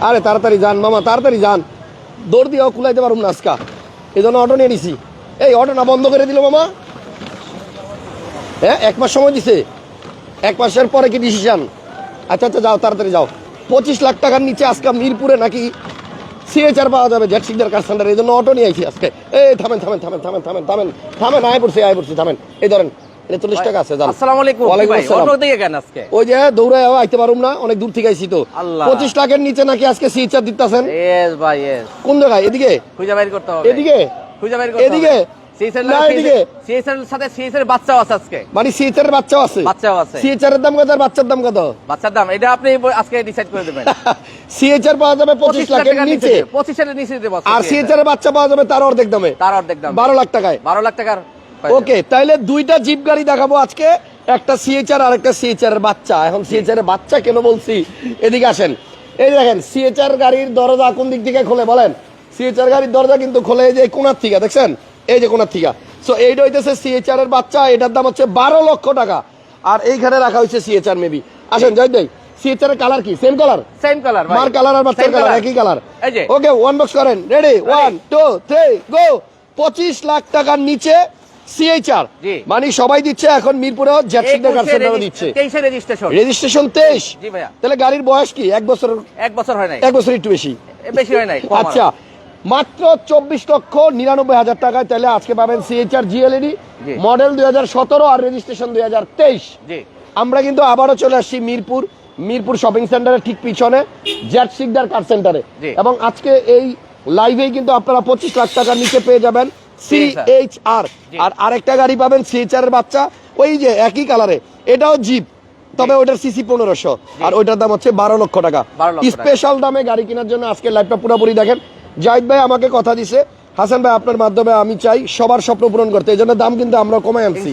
আরে তাড়াতাড়ি যান মামা, তাড়াতাড়ি যান, দৌড় দিয়েও কুলাইতে পারুম না আজকা, এই জন্য অটো নিয়ে নিছি। এই অটো না বন্ধ করে দিল মামা। হ্যাঁ 1 মাস সময় দিছে, 1 মাসের পরে কি ডিসিশন? আচ্ছা আচ্ছা যাও, তাড়াতাড়ি যাও। 25 লাখ টাকার নিচে আজকে মিরপুরে নাকি সিএচআর পাওয়া যাবে জেড সিগনাল কার সেন্টার, এই জন্য অটো নিয়ে আইছি আজকে। এই থামেন থামেন থামেন থামেন থামেন থামেন থামেন, আয় পড়ছি থামেন। এই ধরেন 40 টাকা আছে। আসসালামু আলাইকুম। ভাই অটো থেকে কেন আজকে? ওই যে দৌড়ে আইতে পারুম না, অনেক দূর থেকে আইছি তো। 25 লাখের নিচে নাকি আজকে সিএচআর দিতেছেন। यस ভাই यस। কোন জায়গায়? এদিকে খুঁজে বাইর করতে হবে। এদিকে খুঁজে বাইর করতে হবে। এদিকে সিএচআর না, এদিকে সিএচআর সাথে সিএচআর বাচ্চাও আছে আজকে। মানে সিএচআর এর বাচ্চাও আছে? বাচ্চাও আছে। সিএচআর এর দাম কত আর বাচ্চার দাম কত? বাচ্চার দাম এটা আপনি আজকে ডিসাইড করে দেবেন। সিএচআর পাওয়া যাবে 25 লাখের নিচে, 25 এর নিচে দেব। আর সিএচআর এর বাচ্চা পাওয়া যাবে তার অর্ধেক দামে, তার অর্ধেক দাম 12 লাখ টাকায়। 12 লাখ টাকার। ওকে, তাইলে দুইটা জিপ গাড়ি দেখাবো আজকে, একটা সিএচআর আর একটা সিএচআর এর বাচ্চা। এখন সিএচআর এর বাচ্চা কেন বলছি, এদিকে আসেন। এই দেখেন সিএচআর গাড়ির দরজা কোন দিক থেকে খোলে বলেন? সিএচআর গাড়ির দরজা কিন্তু খোলে এই যে কোণার থেকে, দেখছেন এই যে কোণার থেকে। সো এইটা হইতেছে সিএচআর এর বাচ্চা, এটার দাম হচ্ছে 12 লক্ষ টাকা। আর এইখানে রাখা হয়েছে সিএচআর মেবি। আসেন জয় ভাই, সিএচআর এর কালার কি? Same colour? সেম কালার ভাই। মার কালার আর বাচ্চার কালার একই কালার। এই যে ওকে, ওয়ান বক্স করেন। রেডি 1 2 3 গো। 25 লাখ টাকার নিচে সিএচআর, মানে সবাই দিচ্ছে এখন। মিরপুরেও জেড সিগনাল কার সেন্টারও দিচ্ছে। 23 এর রেজিস্ট্রেশন। রেজিস্ট্রেশন 23। জি ভাইয়া। তাহলে গাড়ির বয়স কি? 1 বছর? 1 বছর হয় নাই। 1 বছর একটু বেশি। বেশি হয় নাই। আচ্ছা, মাত্র 24 লক্ষ 99 হাজার টাকায় তাহলে আজকে পাবেন সিএচআর জিএলইডি মডেল 2017 আর রেজিস্ট্রেশন 2023। জি, আমরা কিন্তু আবারও চলে আসছি মিরপুর শপিং সেন্টারের ঠিক পিছনে জেড সিগনাল কার সেন্টারে। এবং আজকে এই লাইভেই কিন্তু আপনারা 25 লাখ টাকার নিচে পেয়ে যাবেন সিএইচআর। আর আরেকটা গাড়ি পাবেন সিএইচআর এর বাচ্চা, ওই যে একই কালারে, এটাও জিপ, তবে ওটার সিসি 1500 আর ওইটার দাম হচ্ছে 12 লক্ষ টাকা। স্পেশাল দামে গাড়ি কেনার জন্য আজকে লাইভটা পুরোপুরি দেখেন। জাহিদ ভাই আমাকে কথা দিছে, হাসান ভাই আপনার মাধ্যমে আমি চাই সবার স্বপ্ন পূরণ করতে, এই জন্য দাম কিন্তু আমরা কমাই আনছি।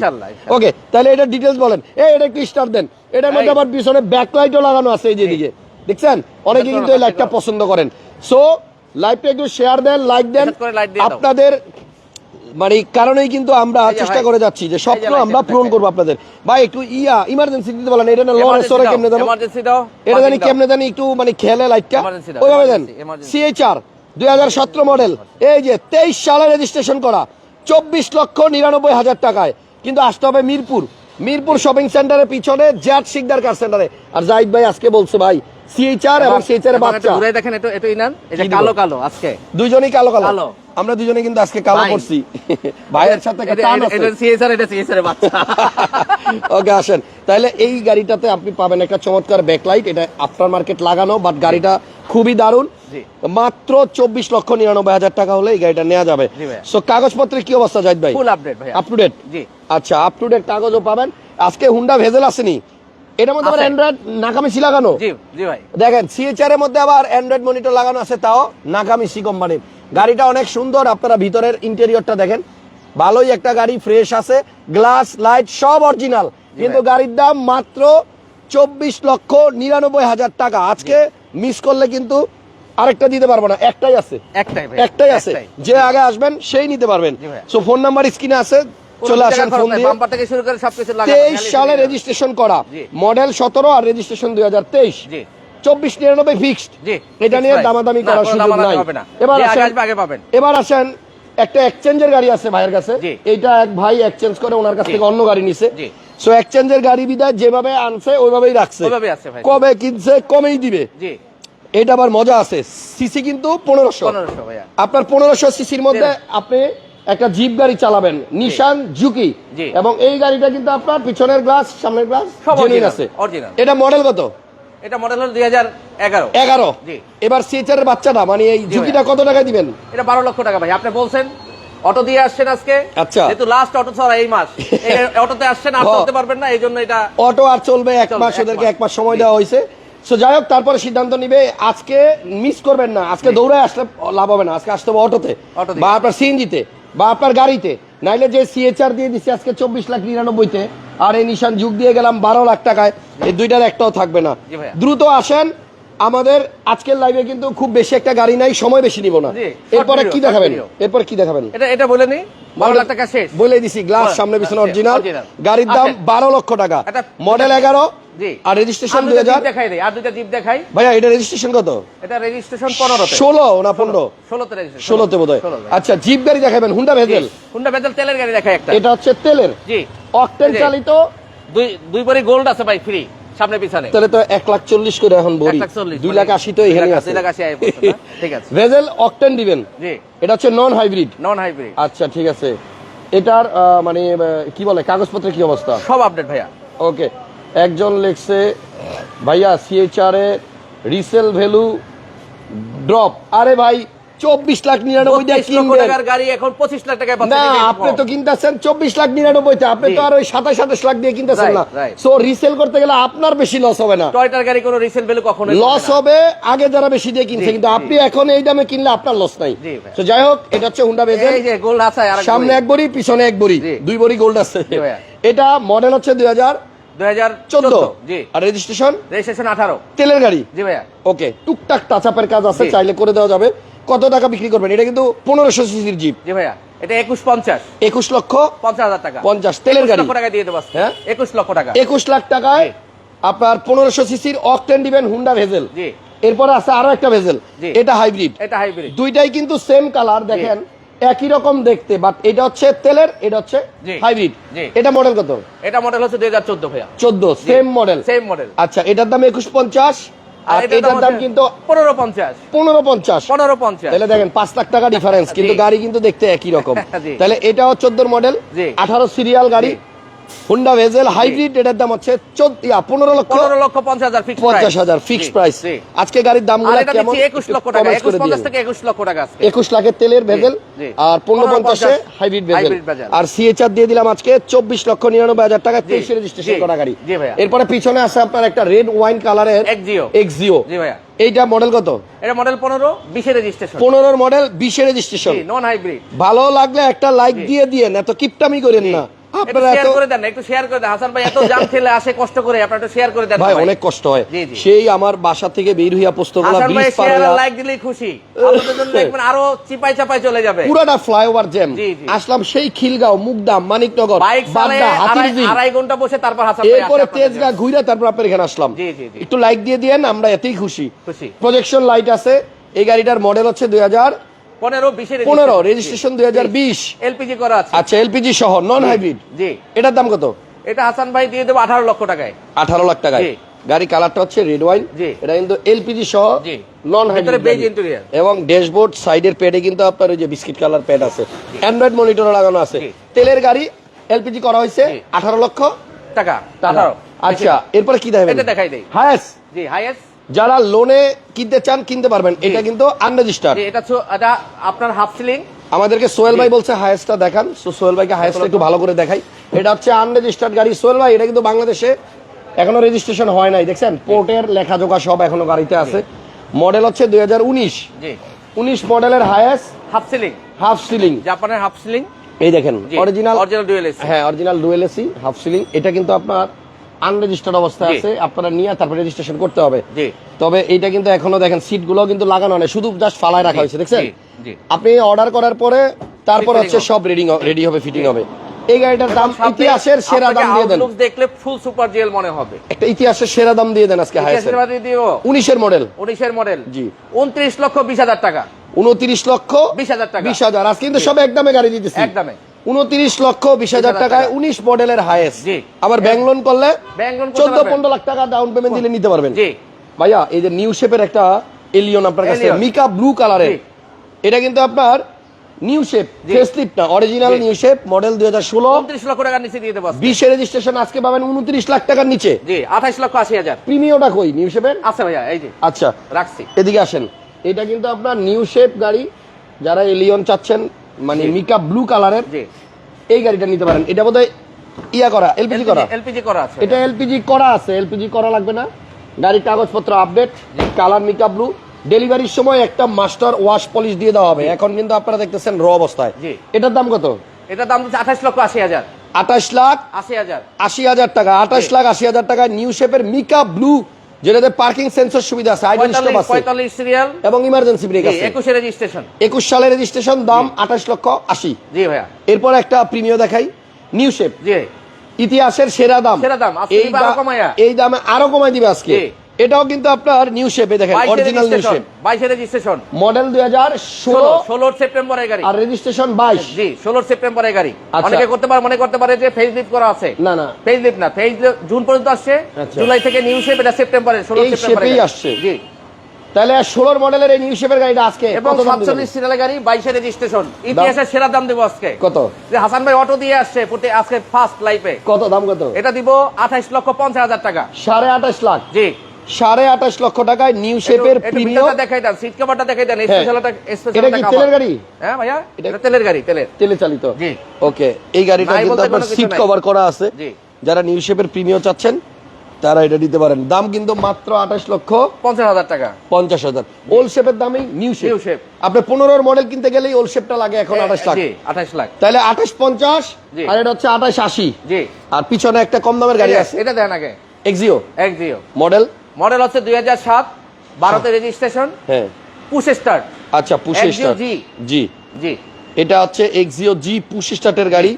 ওকে, তাহলে এটা ডিটেলস বলেন। এটা একটু স্টার দেন। এটার মধ্যে আবার পিছনে ব্যাকলাইটও লাগানো আছে এই যে দিকে, দেখছেন? অনেকে কিন্তু এই লাইটটা পছন্দ করেন। সো লাইভটা একটু শেয়ার দেন, লাইক দেন। আপনাদের মানে কারণেই কিন্তু আমরা চেষ্টা করে যাচ্ছি যে স্বপ্ন আমরা পূরণ করবো আপনাদের। ভাই একটু ইমার্জেন্সি দিতে বলেন। এটা না লরেন্স ওরে কেমনে জানো? ইমার্জেন্সি দাও। এটা জানি কেমনে জানি একটু মানে খেলে লাইটটা ওইভাবে দেন। সিএইচআর 2017 মডেল, এই যে 23 সালে রেজিস্ট্রেশন করা, 24 লক্ষ 99 হাজার টাকায়। কিন্তু আসতে হবে মিরপুর শপিং সেন্টারের পিছনে জেড সিগনাল কার সেন্টারে। আর জাহিদ ভাই আজকে বলছে ভাই সিএইচআর এবং সিএইচআর এর বাচ্চা ঘুরে দেখেন, এটা ইনান, এটা কালো কালো আজকে দুইজনই কালো। আমরা দুজনে কিন্তু আজকে কালো পড়ছি। ভাইয়ের সাথে একটা টান আছে। এটা সিএইচআর এর বাচ্চা। ওকে, আসেন তাহলে এই গাড়িটাতে আপনি পাবেন একটা চমৎকার ব্যাকলাইট, এটা আফটার মার্কেট লাগানো, বাট গাড়িটা খুবই দারুণ। মাত্র 24 লক্ষ 99 হাজার টাকা হলে এই গাড়িটা নেওয়া যাবে। সো কাগজপত্রের কি অবস্থা জাহিদ ভাই? ফুল আপডেট ভাই, আপ টু ডেট। জি আচ্ছা, আপ টু ডেট কাগজও পাবেন। আজকে হুন্ডা ভেজেল আসেনি, এটার মধ্যে আবার অ্যান্ড্রয়েড নাকামিসি লাগানো। জি জি ভাই, দেখেন সিএইচআর এর মধ্যে আবার অ্যান্ড্রয়েড মনিটর লাগানো আছে, তাও নাকামিসি কোম্পানির। গাড়িটা অনেক সুন্দর, আপনারা ভিতরের ইন্টেরিয়রটা দেখেন, ভালোই একটা গাড়ি, ফ্রেশ আছে, গ্লাস লাইট সব অরিজিনাল। কিন্তু গাড়ির দাম মাত্র 24 লক্ষ 99 হাজার টাকা। আজকে মিস করলে কিন্তু আরেকটা দিতে পারবো না, একটাই আছে। যে আগে আসবেন সেই নিতে পারবেন। সো ফোন নাম্বার স্ক্রিনে আছে, চলে আসেন ফোন দিয়ে। বাম্পার থেকে শুরু করে সবকিছু লাগানো। 23 সালে রেজিস্ট্রেশন করা, মডেল 17 আর রেজিস্ট্রেশন 2023। জি 2499 ফিক্সড। জি, এটা নিয়ে দামাদামি করার সুযোগ নাই। এবার আসেন একটা এক্সচেঞ্জের গাড়ি আছে ভাইয়ের কাছে। এইটা এক ভাই এক্সচেঞ্জ করে ওনার কাছ থেকে অন্য গাড়ি নিছে। সো এক্সচেঞ্জের গাড়ি বিদায় যেভাবে আনছে ওইভাবেই রাখছে, কবে কিনছে কমেই দিবে। জি, এটা আবার মজা আছে। সিসি কিন্তু 1500। আপনার 1500 সিসির মধ্যে আপনি একটা জিপ গাড়ি চালাবেন, নিশান জুকি। এবং এই গাড়িটা কিন্তু আপনার পিছনের গ্লাস, সামনের গ্লাস জেনুইন আছে। এটা মডেল কত? এটা মডেল হলো 2011। 11। জি, এবার সিএইচআর এর বাচ্চাটা মানে এই জুকিটা কত টাকায় দিবেন? এটা 12 লক্ষ টাকা ভাই। আপনি বলছেন অটো দিয়ে আসছেন আজকে। আচ্ছা, যেহেতু লাস্ট অটো ছাড়া এই মাস এই অটোতে আসছেন, আর চলতে পারবেন না, এইজন্য এটা অটো আর চলবে 1 মাস, ওদেরকে 1 মাস সময় দেওয়া হয়েছে। সো যাই হোক, তারপরে সিদ্ধান্ত নিবে। আজকে মিস করবেন না, আজকে দৌড়ে আসলে লাভ হবে না, আজকে আসতে হবে অটোতে বা আপনার সিএনজিতে বা আপনার গাড়িতে। নাইলে যে সিএইচআর দিয়ে দিচ্ছে আজকে 24 লাখ 99-তে, আর এই নিশান যুগ দিয়ে গেলাম 12 লাখ টাকায়, এই দুইটার একটাও থাকবে না। দ্রুত আসেন। আমাদের আজকের লাইভে কিন্তু খুব বেশি একটা গাড়ি নাই, সময় বেশি নিব না। এরপরে কি দেখাবেন? এটা বলে নি, 12 লাখ টাকা শেষ বলে দিছি। গ্লাস সামনে পিছনে অরিজিনাল। গাড়ির দাম 12 লক্ষ টাকা, মডেল 11, জি আর রেজিস্ট্রেশন 2000 দেখাই দেই, আর দুইটা জিপ দেখাই ভাইয়া। এটা রেজিস্ট্রেশন কত? এটা রেজিস্ট্রেশন 15 তে, 16 না 15? 16 তে রেজিস্ট্রেশন, 16 তে বোধহয়। আচ্ছা, জিপ গাড়ি দেখাবেন, হুন্ডা ভেজেল। হুন্ডা ভেজেল তেলের গাড়ি দেখাই একটা। এটা হচ্ছে তেলের, জি, অকটেন চালিত, দুই বড়ি গোল্ড আছে ভাই, ফ্রি সামনে পিছনে। তাহলে তো 1,40,000 করে এখন বড়ি, 2,80,000 তো এখানে আছে। 2,80,000 আয় পড়ছে না? ঠিক আছে। ভেজেল অকটেন দিবেন। জি, এটা হচ্ছে নন হাইব্রিড। Non hybrid. আচ্ছা, ঠিক আছে। এটার মানে কি বলে, কাগজপত্রের কি অবস্থা? সব আপডেট ভাইয়া। ওকে, একজন লিখছে ভাইয়া সিএইচআর এ রিসেল ভ্যালু ড্রপ। আরে ভাই, 24,99,000 টাকার গাড়ি এখন 25 লাখ টাকায় পাচ্ছেন। না, আপনি তো কিনতেছেন 24,99,000, আপনি তো আর ওই 27-28 লাখ দিয়ে কিনতেছেন না। সো রিসেল করতে গেলে আপনার বেশি লস হবে না। টয়টার গাড়ি কোনো রিসেল ভ্যালু কখনো লস হবে আগে যারা বেশি দিয়ে কিনছে, কিন্তু আপনি এখন এই দামে কিনলে আপনার লস নাই। তো যাই হোক, এটা হচ্ছে হুন্ডা ভেজেল। এই যে গোল্ড আছে, আর সামনে এক বড়ি, পিছনে এক বড়ি, দুই বড়ি গোল্ড আছে। এটা মডেল হচ্ছে 2014। জি, আর রেজিস্ট্রেশন 18। তেলের গাড়ি। জি ভাইয়া। ওকে, টুকটাক টাচআপের কাজ আছে, চাইলে করে দেওয়া যাবে। কত টাকা বিক্রি করবেন? এটা কিন্তু 1500 সিসির জিপ। জি ভাইয়া, এটা 21,50,000। 21,50,000 টাকা। পঞ্চাশ তেলের গাড়ি। 21 লক্ষ টাকা দিয়ে দেব। হ্যাঁ, 21 লক্ষ টাকা। 21 লাখ টাকায় আপনার 1500 সিসির অকটেন দিবেন হুন্ডা ভেজেল। জি, এরপরে আছে আরো একটা ভেজেল, এটা হাইব্রিড। এটা হাইব্রিড। দুইটাই কিন্তু সেম কালার, দেখেন একই রকম দেখতে, বাট এটা হচ্ছে তেলের, এটা হচ্ছে হাইব্রিড। এটা মডেল কত? এটা মডেল হচ্ছে 2014 ভাইয়া। 14, সেম মডেল। Same model. আচ্ছা, এটার দাম 21,50, আর এটার দাম কিন্তু 15,50। 15,50। তাহলে দেখেন 5 লাখ টাকা ডিফারেন্স, কিন্তু গাড়ি কিন্তু দেখতে একই রকম। তাহলে এটাও 14 মডেল, 18 সিরিয়াল গাড়ি, হুন্ডা ভেজেল হাইব্রিড। এটার দাম হচ্ছে 15,50,000 ফিক্সড প্রাইস। আজকে গাড়ির দামগুলো কেমন? 21 লক্ষ টাকা, 21,50 থেকে 21 লক্ষ টাকা আজকে। 21 লাখের তেলের ভেজেল আর 15,50 হাইব্রিড ভেজেল। আর সিএইচআর দিয়ে দিলাম আজকে 24,99,000 টাকা, 23 রেজিস্ট্রেশন করা গাড়ি। জি ভাইয়া। এরপরে পিছনে আছে আপনার একটা রেড ওয়াইন কালারের এক্সিও। জি ভাইয়া। এইটা মডেল কত? এটা মডেল 15, 20 এর রেজিস্ট্রেশন। 15 মডেল, 20 এর রেজিস্ট্রেশন, নন হাইব্রিড। ভালো লাগলে একটা লাইক দিয়ে দিয়েন, এত কিপটামি করেন না। আপনারা শেয়ার করে দেন, একটু শেয়ার করে দেন। হাসান ভাই এত জাম ঠেলে আসে কষ্ট করে, আপনারা একটু শেয়ার করে দেন ভাই, অনেক কষ্ট হয়। সেই আমার বাসা থেকে বের হইয়া পোস্তগোলা হাসান ভাই ব্রিজ পার শেয়ার আর হইয়া লাইক দিলেই খুশি। আপনাদের জন্য দেখবেন আরো চিপাই চাপাই চলে যাবে। পুরাটা ফ্লাইওভার জ্যাম। আসলাম সেই খিলগাঁও, মুগদা, মানিকনগর, বাড্ডা, হাতিরঝিল, 2.5 ঘন্টা বসে তারপর হাসান ভাই এরপরে তেজগাঁ ঘুরে তারপর আপনার এখানে আসলাম। একটু লাইক দিয়ে দিয়েন, আমরা এতেই খুশি। প্রজেকশন লাইট আছে। এই গাড়িটার মডেল হচ্ছে 2015, রেজিস্ট্রেশন 2020, এলপিজি করা আছে। আচ্ছা, এলপিজি সহ, নন হাইব্রিড। জি, এটার দাম কত? এটা হাসান ভাই দিয়ে দেব 18 লক্ষ টাকায়। 18 লাখ টাকায়। গাড়ি কালারটা হচ্ছে রেড ওয়াইন। এটা কিন্তু এলপিজি সহ, নন হাইব্রিড, এবং ড্যাশবোর্ড সাইডের প্যাডে কিন্তু আপনার ওই যে বিস্কিট কালার প্যাড আছে, অ্যান্ড্রয়েড মনিটর লাগানো আছে। তেলের গাড়ি, এলপিজি করা হয়েছে, 18 লক্ষ টাকা। 18। আচ্ছা, এরপরে কি দেখাবেন? এটা দেখাই দেই। হায়েস। জি, হায়েস। যারা লোনে কিনতে চান কিনতে পারবেন। এটা কিন্তু আনরেজিস্টার্ড। এটা আপনার হাফ সিলিং। আমাদেরকে সোহেল ভাই বলছে হায়েস্টটা দেখান, সোহেল ভাইকে হায়েস্টটা একটু ভালো করে দেখাই। এটা হচ্ছে আনরেজিস্টার্ড গাড়ি। সোহেল ভাই, এটা কিন্তু বাংলাদেশে এখনো রেজিস্ট্রেশন হয় নাই, দেখছেন পোর্টের লেখাজোখা সব এখনো গাড়িতে আছে। মডেল হচ্ছে 2019। জি, 19 মডেলের Hiace, half ceiling. Half ceiling, জাপানের হাফ সিলিং। এই দেখেন অরিজিনাল ডুয়েল এসি। হ্যাঁ, original dual AC half ceiling. এটা কিন্তু আপনার আনরেজিস্টার্ড অবস্থায় আছে, আপনারা নিয়ে তারপর রেজিস্ট্রেশন করতে হবে। তবে এইটা কিন্তু এখনো দেখেন সিটগুলো কিন্তু লাগানো নেই, শুধু জাস্ট ফালায় রাখা হয়েছে, দেখছেন? আপনি অর্ডার করার পরে তারপর হচ্ছে সব রেডি হবে, ফিটিং হবে। এই গাড়িটার দাম ইতিহাসের সেরা দাম দিয়ে দেন। দেখলে ফুল সুপার জিএল মনে হবে। একটা ইতিহাসের সেরা দাম দিয়ে দেন আজকে হায়েসের। 19 এর মডেল। 19 এর মডেল। জি, 29 লক্ষ 20,000 টাকা। 29 লক্ষ 20,000 টাকা। 20,000। আজকে কিন্তু সব একদমে গাড়ি দিতেছি, একদমে 29 লক্ষ 20,000 টাকায় 19 মডেলের হায়েস। আবার ব্যাংক লোন করলে 14-15 লাখ টাকা ডাউন পেমেন্ট দিলে নিতে পারবেন। জি ভাইয়া, এই যে নিউ শেপের একটা এলিয়ন আপনার কাছে, মিকা ব্লু কালারের। এটা কিন্তু আপনার নিউ শেপ, ফেসলিফট না, অরিজিনাল নিউ শেপ, মডেল 2016। 29 লক্ষ টাকার নিচে দিয়ে দেব। 20 এর রেজিস্ট্রেশন, আজকে পাবেন 29 লাখ টাকার নিচে। জি, 28 লক্ষ 80,000। প্রিমিয়ামটা কই নিউ শেপের? আছে ভাইয়া, এই যে। আচ্ছা, রাখছি। এদিকে আসেন। এটা কিন্তু আপনার নিউ শেপ গাড়ি, যারা এলিয়ন চাচ্ছেন, মানে মিকা ব্লু কালারের, এই গাড়িটা নিতে পারেন। এটা বোধহয় ইয়া করা, এলপিজি করা। এলপিজি করা আছে। এটা এলপিজি করা আছে, এলপিজি করা লাগবে না। গাড়ির কাগজপত্র আপডেট, কালার মিকা ব্লু। ডেলিভারির সময় একটা মাস্টার ওয়াশ পলিশ দিয়ে দেওয়া হবে। এখন কিন্তু আপনারা দেখতেছেন র অবস্থায়। এটার দাম কত? এটার দাম 28 লক্ষ 80,000। 28 লাখ 80,000 টাকা। 28 লাখ 80,000 টাকায় নিউ শেপের মিকা ব্লু, যেটাতে পার্কিং সেন্সর সুবিধা আছে, আইডল স্টপ আছে, 45 সিরিয়াল এবং ইমার্জেন্সি ব্রেক আছে। 21 এর রেজিস্ট্রেশন। 21 সালের রেজিস্ট্রেশন, দাম 28 লক্ষ 80। জি ভাইয়া। এরপর একটা প্রিমিয়াম দেখাই, নিউ শেপ। জি, ইতিহাসের সেরা দাম আজকে দিবে আরো কমায়া। এই দামে আরো কমাই দিবে আজকে। এটাও কিন্তু আপনার নিউ শেপে দেখেন, original new shape, 22 registration, model 2016 সেপ্টেম্বরের গাড়ি আর রেজিস্ট্রেশন 22। জি 16 সেপ্টেম্বরের গাড়ি। আচ্ছা। অনেকে মনে করতে পারে যে ফেজ লিফট করা আছে, না না ফেজ লিফট না, ফেজ জুন পর্যন্ত আসছে, আচ্ছা। জুলাই থেকে নিউ শেপ, এটা সেপ্টেম্বরের 16 সেপ্টেম্বরে আসছে। জি তাহলে 16 মডেলের এই নিউ শেপের গাড়িটা আজকে এবং কত দাম দিবেন? 47 সিরিয়ালের গাড়ি, 22 রেজিস্ট্রেশন, ইতিহাসের সেরা দাম দেব আজকে। কত? যে হাসান ভাই অটো দিয়ে আসছে আজকে ফার্স্ট লাইফে, কত দাম কত? এটা দিব 28,50,000 টাকা। 28.5 লাখ। জি 28.5 লক্ষ টাকায় নিউ শেপের প্রিমিয়াম। দেখাই দেন, সিট কভারটা দেখাই দেন, হ্যাঁ। এটা কি তেলের গাড়ি? হ্যাঁ ভাইয়া, এটা তেলের গাড়ি, তেলে চালিত। জি ওকে, এই গাড়িটা নাই কিন্তু বলতে আপনার কোনো কিছু সিট নাই। কভার করা আছে। জি যারা নিউ শেপের প্রিমিয়াম চাচ্ছেন তারা এটা দিতে পারেন। দাম কিন্তু মাত্র 28,50,000 টাকা। ওল্ড শেপের দামই নিউ নিউ শেপ। শেপ আপনি 15 মডেল কিনতে গেলেই ওল্ড শেপটা লাগে এখন 28 লাখ। জি 28 লাখ। তাহলে 28.50 জি। আর এটা হচ্ছে 28.80। জি আর পিছনে একটা কম দামের গাড়ি আছে, এটা দেন আগে। এক্সিও মডেল মডেল হচ্ছে 2007, 12 তে রেজিস্ট্রেশন, হ্যাঁ পুশ স্টার্ট। আচ্ছা পুশ স্টার্ট। জি জি জি এটা হচ্ছে এক্সিও জি পুশ স্টার্টের গাড়ি,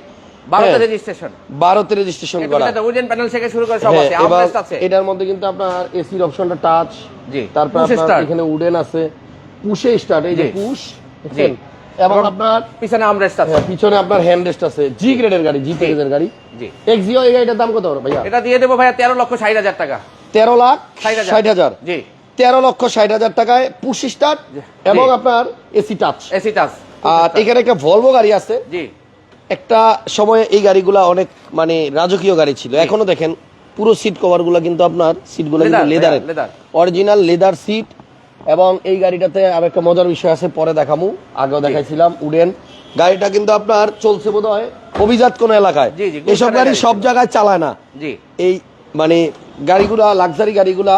12 তে রেজিস্ট্রেশন, 12 তে রেজিস্ট্রেশন করা। এটা উডেন প্যানেল থেকে শুরু করে সব হ্যাঁ, আছে, এবার আর্মরেস্ট আছে। এটার মধ্যে কিন্তু আপনার এসির অপশনটা টাচ। জি তারপর পুশ আপনার স্টার্ট, এখানে উডেন আছে, পুশে স্টার্ট, এই যে জি। পুশ। জি। এবং আপনার পিছনে আর্মরেস্ট আছে। পিছনে আপনার হ্যান্ড রেস্ট আছে। জি গ্রেডের গাড়ি, জি প্যাকেজের গাড়ি। জি এক্সিও এই গাড়িটার দাম কত ভাইয়া? এটা দিয়ে দেবো ভাইয়া 13,60,000 টাকা। 13,60,000। জি 13,60,000 টাকায় পুশ স্টার্ট এবং আপনার এসি টাচ। AC touch. আর এখানে একটা ভলভো গাড়ি আছে। জি একটা সময়ে এই গাড়িগুলা অনেক মানে রাজকীয় গাড়ি ছিল। এখনো দেখেন পুরো সিট কভার গুলা কিন্তু আপনার সিটগুলো কিন্তু লেদারের, অরিজিনাল লেদার সিট। এবং এই গাড়িটাতে আর একটা মজার বিষয় আছে, পরে দেখামু, আগেও দেখাইছিলাম। উডেন গাড়িটা কিন্তু আপনার চলছে বোধহয় অভিজাত কোন এলাকায়। এসব গাড়ি সব জায়গায় চালায় না। জি এই মানে গাড়িগুলা, লাক্সারি গাড়িগুলা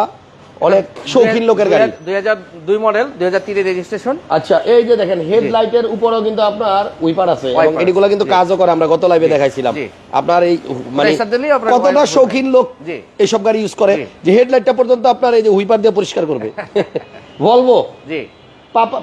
অনেক শৌখিন লোকের গাড়ি। 2002 মডেল, 2003 রেজিস্ট্রেশন। আচ্ছা এই যে দেখেন হেডলাইটের উপরেও কিন্তু আপনার উইপার আছে এবং এগুলো কিন্তু কাজও করে, আমরা গত লাইভে দেখাইছিলাম। আপনার এই মানে কতটা শৌখিন লোক এইসব গাড়ি ইউজ করে যে হেডলাইটটা পর্যন্ত আপনার এই যে উইপার দিয়ে পরিষ্কার করবে। ভলভো জি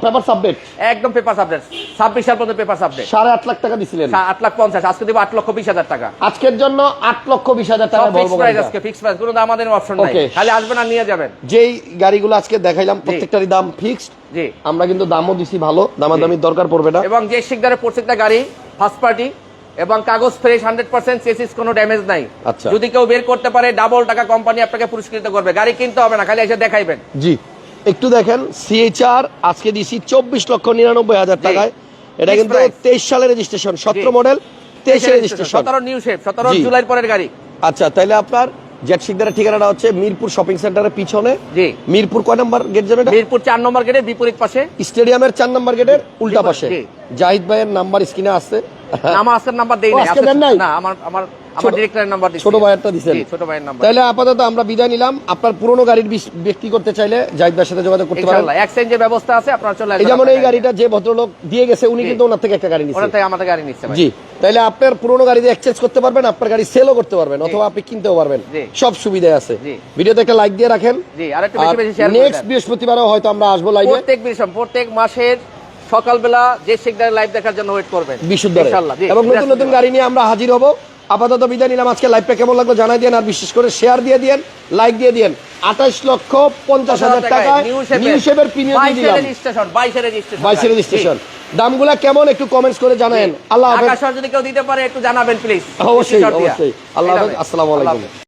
পেপার সাবডেট, একদম পেপার সাবডেট, 26 সাল পর্যন্ত পেপার সাবডেট। 8.5 লাখ টাকা দিছিলেন। 8,50,000, আজকে দেব 8,20,000 টাকা। আজকের জন্য 8,20,000 টাকা ভলভো গাড়ি আজকে ফিক্স প্রাইস, কোনো দাম আমাদের অপশন নাই, খালি আসবেন আর নিয়ে যাবেন। যেই গাড়িগুলো আজকে দেখাইলাম প্রত্যেকটারই দাম ফিক্সড। জি আমরা কিন্তু দামও দিছি ভালো, দামাদামির দরকার পড়বে না। এবং যে শিকদারের প্রত্যেকটা গাড়ি ফার্স্ট পার্টি এবং কাগজ ফ্রেশ 100%, চেসিস কোনো ড্যামেজ নাই। আচ্ছা যদি কেউ বের করতে পারে ডাবল টাকা কোম্পানি আপনাকে পুরস্কৃত করবে। গাড়ি কিনতে হবে না, খালি এসে দেখাইবেন। জি একটু দেখেন, সিএইচআর আজকে দিছি 24,99,000 টাকায়। এটা কিন্তু 23 সালের registration, 17 model, 23 registration, 17 new shape, 17 জুলাইয়ের পরের গাড়ি। আচ্ছা তাহলে আপনার জেট শিকদারের ঠিকানাটা হচ্ছে মিরপুর শপিং সেন্টারের পিছনে। জি মিরপুর কয় নাম্বার গেট যাবে? মিরপুর 4 নম্বর গেটের বিপরীত পাশে, স্টেডিয়ামের 4 নাম্বার গেটের উল্টা পাশে। জাহিদ ভাইয়ের নাম্বার স্ক্রিনে আছে। আমার আজকের নাম্বার দেই না, আমার ডিরেক্টরের নাম্বার দিছি, ছোট ভাইয়েরটা দিছেন। জি ছোট ভাইয়ের নাম্বার। তাহলে আপাতত আমরা বিদায় নিলাম। আপনার পুরনো গাড়ির বিক্রি করতে চাইলে জাহিদ ভাইয়ের সাথে যোগাযোগ করতে পারেন। ইনশাআল্লাহ এক্সচেঞ্জের ব্যবস্থা আছে, আপনারা চলে আসবেন। এই যেমন এই গাড়িটা যে ভদ্রলোক দিয়ে গেছে উনি কিন্তু ওনার থেকে একটা গাড়ি নিছে, ওনার থেকে আমাদের গাড়ি নিচ্ছে ভাই। জি তাহলে আপনার পুরনো গাড়ি দিয়ে এক্সচেঞ্জ করতে পারবেন, আপনার গাড়ি সেলও করতে পারবেন, অথবা আপনি কিনতেও পারবেন, সব সুবিধা আছে। ভিডিওতে একটা লাইক দিয়ে রাখেন। জি আর একটু বেশি বেশি শেয়ার করবেন। নেক্সট বৃহস্পতিবারও হয়তো আমরা আসবো লাইভে। প্রত্যেক মাসের সকালবেলা যে শিকদারের লাইভ দেখার জন্য ওয়েট করবেন ইনশাআল্লাহ। এবং নতুন নতুন গাড়ি নিয়ে আমরা হাজির হব। আপাতত বিদায় নিলাম। আজকে লাইভটা কেমন লাগলো জানাই দিন, আর বিশেষ করে শেয়ার দিয়ে দিন, লাইক দিয়ে দিন। 28,50,000 টাকায় নিউ শেপের প্রিমিয়াম দিয়ে দিলাম, 22 রেজিস্ট্রেশন। দামগুলা কেমন একটু কমেন্টস করে জানাবেন। আল্লাহ হাফেজ। আকাশ যদি কেউ দিতে পারে একটু জানাবেন প্লিজ। অবশ্যই অবশ্যই। আল্লাহ হাফেজ, আসসালামু আলাইকুম।